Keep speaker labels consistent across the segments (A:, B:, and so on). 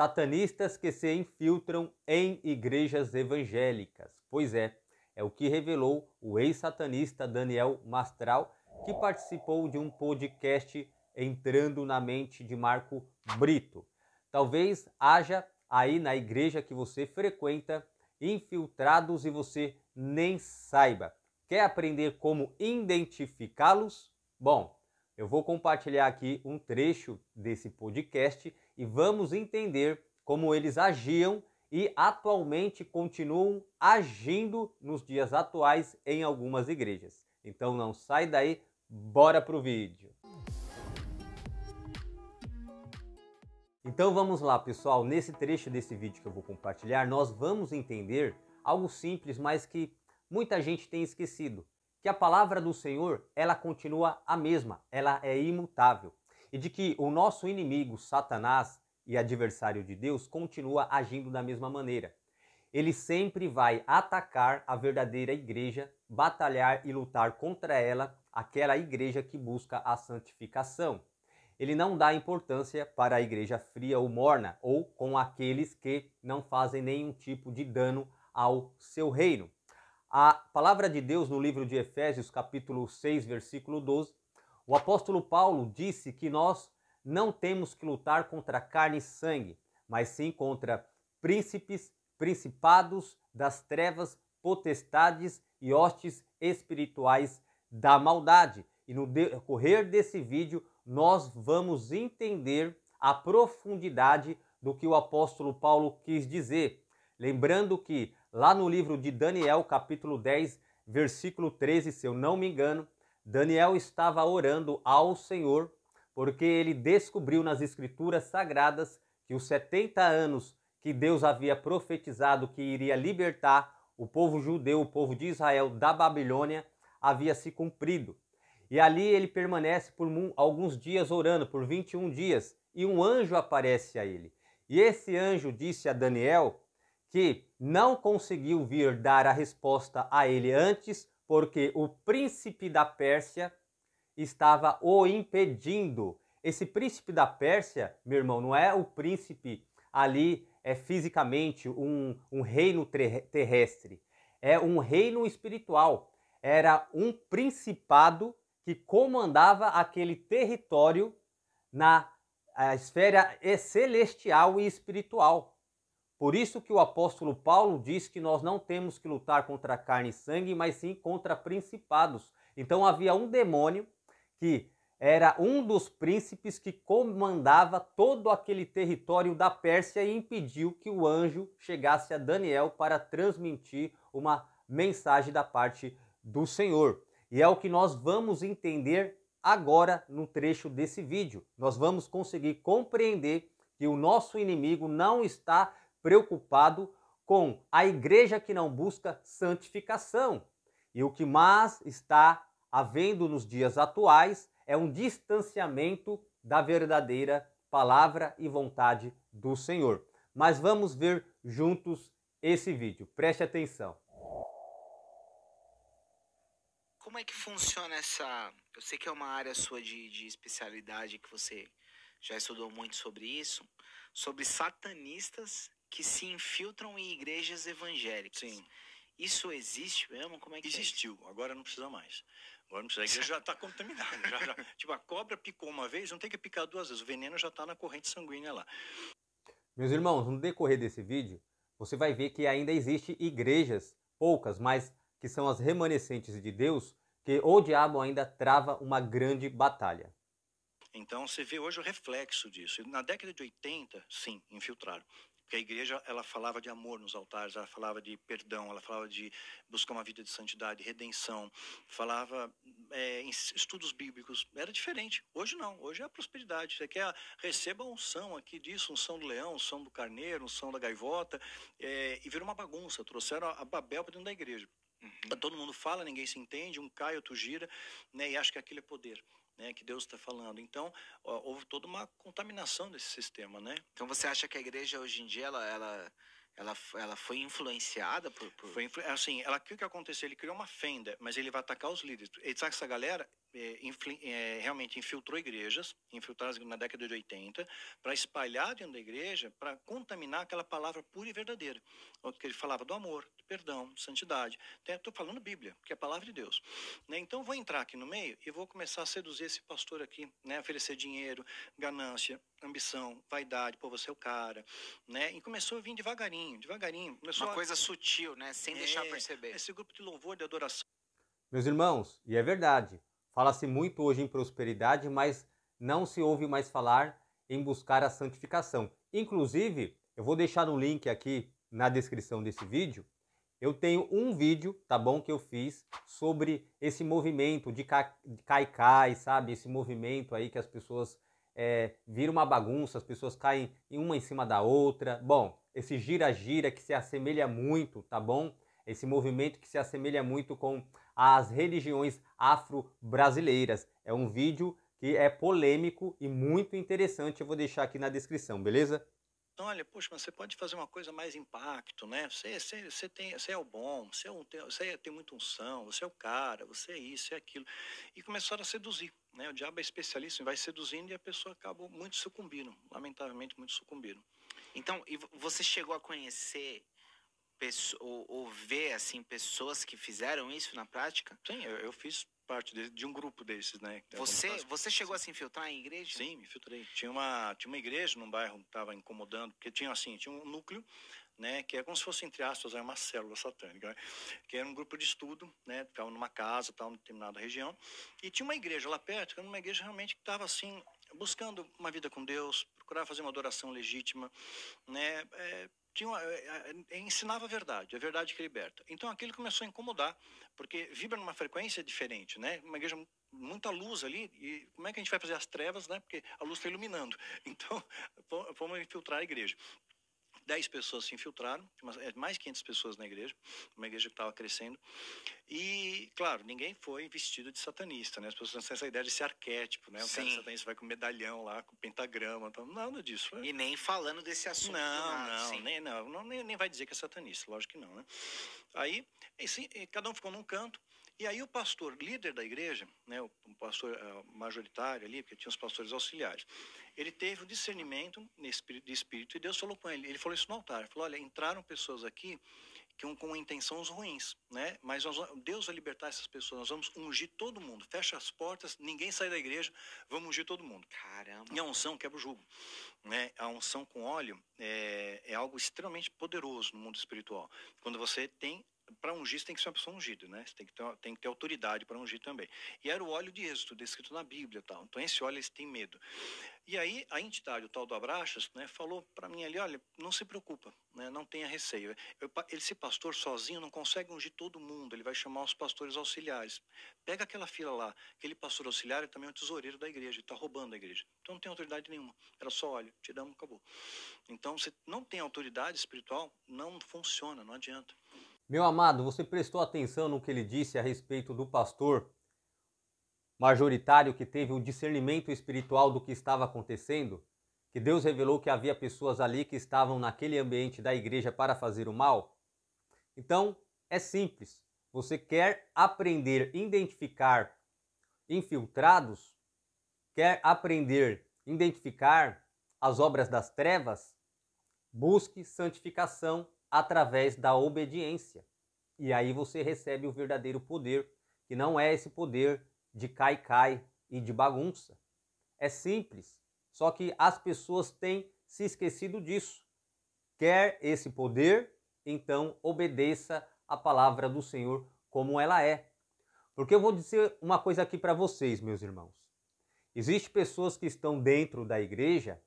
A: Satanistas que se infiltram em igrejas evangélicas. Pois é o que revelou o ex-satanista Daniel Mastral, que participou de um podcast Entrando na Mente de Marco Brito. Talvez haja aí na igreja que você frequenta infiltrados e você nem saiba. Quer aprender como identificá-los? Bom, eu vou compartilhar aqui um trecho desse podcast e vamos entender como eles agiam e atualmente continuam agindo nos dias atuais em algumas igrejas. Então não sai daí, bora pro vídeo. Então vamos lá, pessoal. Nesse trecho desse vídeo que eu vou compartilhar, nós vamos entender algo simples, mas que muita gente tem esquecido. Que a palavra do Senhor, ela continua a mesma, ela é imutável. E de que o nosso inimigo, Satanás, e adversário de Deus, continua agindo da mesma maneira. Ele sempre vai atacar a verdadeira igreja, batalhar e lutar contra ela, aquela igreja que busca a santificação. Ele não dá importância para a igreja fria ou morna, ou com aqueles que não fazem nenhum tipo de dano ao seu reino. A palavra de Deus no livro de Efésios, capítulo 6, versículo 12, o apóstolo Paulo disse que nós não temos que lutar contra carne e sangue, mas sim contra príncipes, principados das trevas, potestades e hostes espirituais da maldade. E no decorrer desse vídeo, nós vamos entender a profundidade do que o apóstolo Paulo quis dizer. Lembrando que lá no livro de Daniel, capítulo 10, versículo 13, se eu não me engano, Daniel estava orando ao Senhor porque ele descobriu nas escrituras sagradas que os 70 anos que Deus havia profetizado que iria libertar o povo judeu, o povo de Israel da Babilônia, havia se cumprido. E ali ele permanece por alguns dias orando, por 21 dias, e um anjo aparece a ele. E esse anjo disse a Daniel que não conseguiu vir dar a resposta a ele antes, porque o príncipe da Pérsia estava o impedindo. Esse príncipe da Pérsia, meu irmão, não é o príncipe ali fisicamente um reino terrestre, é um reino espiritual. Era um principado que comandava aquele território na esfera celestial e espiritual. Por isso que o apóstolo Paulo diz que nós não temos que lutar contra carne e sangue, mas sim contra principados. Então havia um demônio que era um dos príncipes que comandava todo aquele território da Pérsia e impediu que o anjo chegasse a Daniel para transmitir uma mensagem da parte do Senhor. E é o que nós vamos entender agora no trecho desse vídeo. Nós vamos conseguir compreender que o nosso inimigo não está preocupado com a igreja que não busca santificação. E o que mais está havendo nos dias atuais é um distanciamento da verdadeira palavra e vontade do Senhor. Mas vamos ver juntos esse vídeo. Preste atenção.
B: Como é que funciona essa... Eu sei que é uma área sua de especialidade, que você já estudou muito sobre isso, sobre satanistas que se infiltram em igrejas evangélicas.
C: Sim.
B: Isso existe mesmo? Como é que
C: Existiu, agora não precisa mais. Agora não precisa, a igreja já está contaminada. Tipo, a cobra picou uma vez, não tem que picar duas vezes. O veneno já está na corrente sanguínea lá.
A: Meus irmãos, no decorrer desse vídeo, você vai ver que ainda existe igrejas, poucas, mas que são as remanescentes de Deus, que o diabo ainda trava uma grande batalha.
C: Então você vê hoje o reflexo disso. Na década de 80, sim, infiltraram. Porque a igreja, ela falava de amor nos altares, ela falava de perdão, ela falava de buscar uma vida de santidade, redenção, falava em estudos bíblicos. Era diferente. Hoje não, hoje é a prosperidade. Você quer, receba a unção aqui disso, unção do leão, unção do carneiro, unção da gaivota, e virou uma bagunça. Trouxeram a Babel para dentro da igreja. Todo mundo fala, ninguém se entende, um cai, outro gira, né, e acha que aquilo é poder. Né, que Deus está falando. Então, houve toda uma contaminação desse sistema, né?
B: Então você acha que a igreja hoje em dia ela foi influenciada por...
C: Assim, o que aconteceu? Ele criou uma fenda, mas ele vai atacar os líderes. Ele sabe que essa galera realmente infiltrou igrejas, infiltradas na década de 80, para espalhar dentro da igreja, para contaminar aquela palavra pura e verdadeira. Que ele falava do amor, do perdão, de santidade. Estou falando Bíblia, que é a palavra de Deus. Né? Então, vou entrar aqui no meio e vou começar a seduzir esse pastor aqui, né? Oferecer dinheiro, ganância, ambição, vaidade, pô, você é o cara. Né? E começou a vir devagarinho.
B: Uma coisa sutil, né? Sem deixar perceber.
C: Esse grupo de louvor, de adoração.
A: Meus irmãos, e é verdade, fala-se muito hoje em prosperidade, mas não se ouve mais falar em buscar a santificação. Inclusive, eu vou deixar um link aqui na descrição desse vídeo. Eu tenho um vídeo, tá bom, que eu fiz sobre esse movimento de cai-cai, sabe? Esse movimento aí que as pessoas viram uma bagunça, as pessoas caem uma em cima da outra. Bom, esse gira-gira que se assemelha muito, tá bom? Esse movimento que se assemelha muito com as religiões afro-brasileiras. É um vídeo que é polêmico e muito interessante, eu vou deixar aqui na descrição, beleza?
C: Olha, poxa, mas você pode fazer uma coisa mais impacto, né? Você é o bom, você tem muita unção, você é o cara, você é isso, você é aquilo. E começaram a seduzir, né? O diabo é especialista, vai seduzindo e a pessoa acabou muito sucumbindo, lamentavelmente muito sucumbindo.
B: Então, e você chegou a conhecer ou ver assim pessoas que fizeram isso na prática?
C: Sim, eu fiz parte de um grupo desses, né?
B: Você chegou a se infiltrar em igreja?
C: Sim, me infiltrei. Tinha uma igreja num bairro que estava incomodando, porque tinha um núcleo, né, que é como se fosse, entre aspas, uma célula satânica, né? Que era um grupo de estudo, né, ficava numa casa, tal, em determinada região, e tinha uma igreja lá perto, que era uma igreja realmente que estava assim, buscando uma vida com Deus, procurava fazer uma adoração legítima, né, ensinava a verdade que liberta. Então aquilo começou a incomodar, porque vibra numa frequência diferente, né? Uma igreja muita luz ali, e como é que a gente vai fazer as trevas, né? Porque a luz está iluminando. Então, vamos infiltrar a igreja. 10 pessoas se infiltraram, mais de 500 pessoas na igreja, uma igreja que estava crescendo. E, claro, ninguém foi vestido de satanista, né? As pessoas têm essa ideia de ser arquétipo, né? O cara satanista vai com medalhão lá, com pentagrama, então, nada disso.
B: E nem falando desse assunto.
C: Nem vai dizer que é satanista, lógico que não, né? Aí, cada um ficou num canto. E aí o pastor líder da igreja, né, o pastor majoritário ali, porque tinha os pastores auxiliares, ele teve o discernimento de espírito e Deus falou com ele falou isso no altar, ele falou, olha, entraram pessoas aqui com intenções ruins, né? Mas Deus vai libertar essas pessoas, nós vamos ungir todo mundo, fecha as portas, ninguém sai da igreja, vamos ungir todo mundo.
B: Caramba!
C: E a unção quebra o jugo, né? A unção com óleo é algo extremamente poderoso no mundo espiritual. Quando você tem, para ungir, você tem que ser uma pessoa ungida, né? Você tem que ter autoridade para ungir também. E era o óleo de êxito, descrito na Bíblia, tal. Então esse óleo eles têm medo. E aí a entidade, o tal do Abraxas, né, falou para mim ali, olha, não se preocupa, né, não tenha receio. Esse pastor sozinho não consegue ungir todo mundo, ele vai chamar os pastores auxiliares. Pega aquela fila lá, aquele pastor auxiliar é também o tesoureiro da igreja, ele está roubando a igreja. Então não tem autoridade nenhuma, era só óleo, te damos, acabou. Então se não tem autoridade espiritual, não funciona, não adianta.
A: Meu amado, você prestou atenção no que ele disse a respeito do pastor majoritário que teve o discernimento espiritual do que estava acontecendo? Que Deus revelou que havia pessoas ali que estavam naquele ambiente da igreja para fazer o mal? Então, é simples. Você quer aprender a identificar infiltrados? Quer aprender a identificar as obras das trevas? Busque santificação através da obediência. E aí você recebe o verdadeiro poder, que não é esse poder de cai-cai e de bagunça. É simples, só que as pessoas têm se esquecido disso. Quer esse poder? Então obedeça a palavra do Senhor como ela é. Porque eu vou dizer uma coisa aqui para vocês, meus irmãos. Existem pessoas que estão dentro da igreja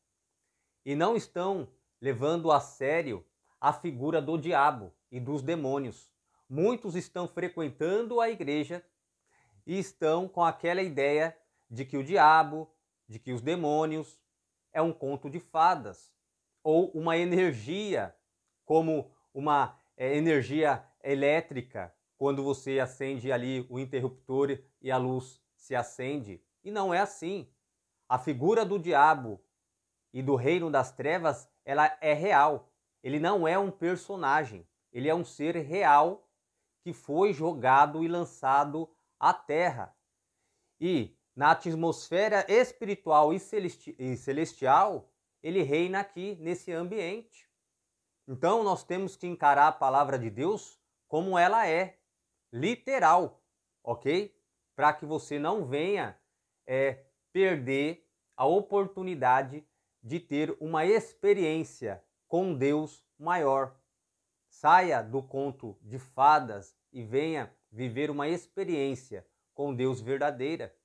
A: e não estão levando a sério a figura do diabo e dos demônios. Muitos estão frequentando a igreja e estão com aquela ideia de que o diabo, de que os demônios é um conto de fadas ou uma energia, como uma energia elétrica, quando você acende ali o interruptor e a luz se acende. E não é assim. A figura do diabo e do reino das trevas, ela é real. Ele não é um personagem, ele é um ser real que foi jogado e lançado à terra. E na atmosfera espiritual e celestial, ele reina aqui nesse ambiente. Então nós temos que encarar a palavra de Deus como ela é, literal, ok? Para que você não venha perder a oportunidade de ter uma experiência com Deus maior. Saia do conto de fadas e venha viver uma experiência com Deus verdadeira.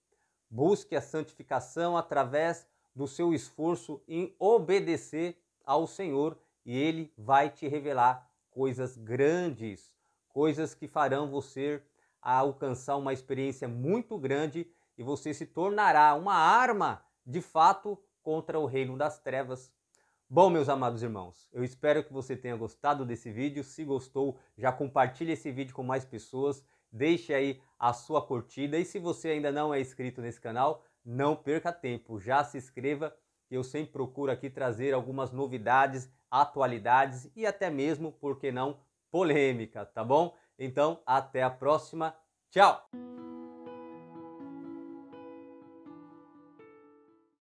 A: Busque a santificação através do seu esforço em obedecer ao Senhor e Ele vai te revelar coisas grandes, coisas que farão você alcançar uma experiência muito grande e você se tornará uma arma, de fato, contra o reino das trevas. Bom, meus amados irmãos, eu espero que você tenha gostado desse vídeo. Se gostou, já compartilhe esse vídeo com mais pessoas. Deixe aí a sua curtida e se você ainda não é inscrito nesse canal, não perca tempo, já se inscreva. Eu sempre procuro aqui trazer algumas novidades, atualidades e até mesmo, por que não, polêmica, tá bom? Então, até a próxima. Tchau!